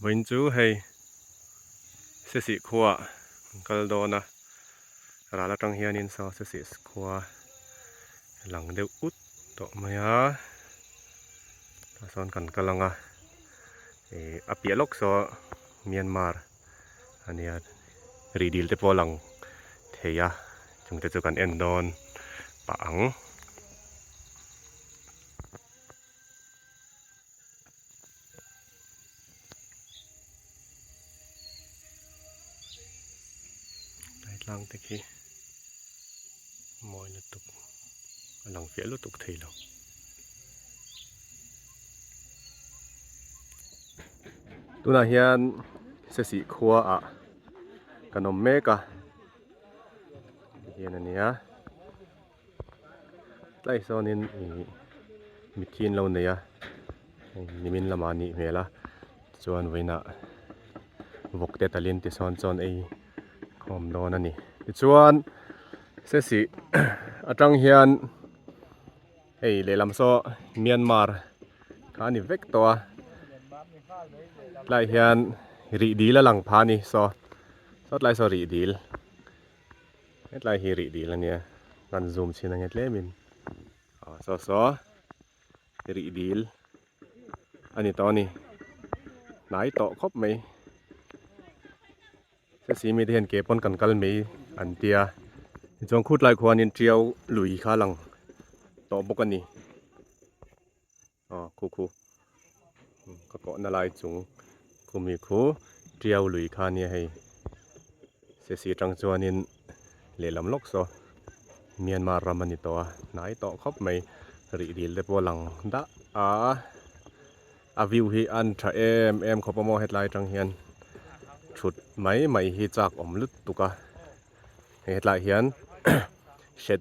Vinh chú hay sẽ sĩ khoa cái đó na ra là trong hiền in sao sẽ sĩ khoa lăng đều út to mày á ta son cần cái lăng à apie lok so Myanmar anh ya ridil te po lang thế ya chúng ta cho cần endon bảng lang thế khi mọi lượt tục lăng phía lượt tục thấy lòng tu na hiền sẽ sĩ khoa à cái nôm mê cả hiền anh ya lại so nên mi thiên lâu này à nimin lama ni mela chuan voina vok te talin ti son chon ei khom don ani ti chuan se si atang hian ei lelam so Myanmar kha ni vek to lai hian ri dil la lang pha ni so sot lai so ri dil het lai hi ri dil ania kan zoom chin anget lemin so ri dil ani to ni nai to khop mai se si mi hian ke pon kan kal mai an tia chong khut lai khwan in triau lui kha lang to bok ani khu ka ko na lai chung kumi khu triau lui kha ni hei se si tang chuan in lelam lok so Myanmar ramani to nai to khop mai ri dil le po lang da a view hi an tha em khopomo hetlai tang hian thut mai hi chak om lut tuka hetlai hian shed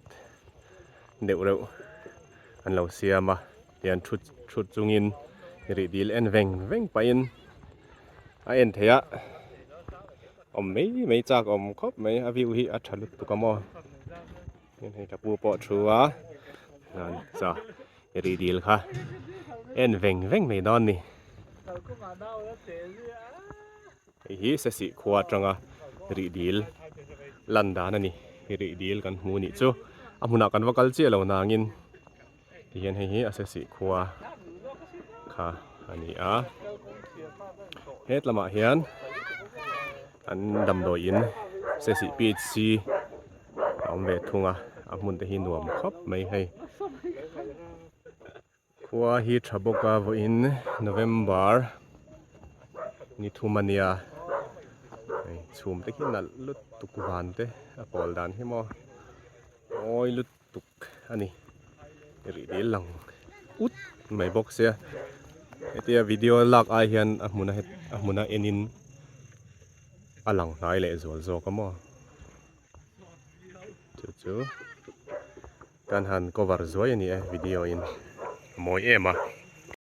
neu reu an lo siama hian thut chungin ri dil en veng pain a en theya om mai chak om khop mai a view hi a thalut tuka mo nên hay kapu po thua nan cha ri dil kha en veng mai don ni hi se si khwa tanga ri dil landa na ni ri dil kan mu ni chu amuna kan wakal che lo nangin hian hi a se si khwa kha ani a het lama hian an dam do in se si PHC om ve thunga amun te hi nuam khop mai hei khwa hi thaboka vo in November ni thumania chum te hi nal lut tuk van te apol dan hi mo oi lut tuk ani ri dil lang ut mai box ya etia video lak ai hian amuna enin alang nai le zol zo ka mo chu kan han cover zoi ani video in moi ema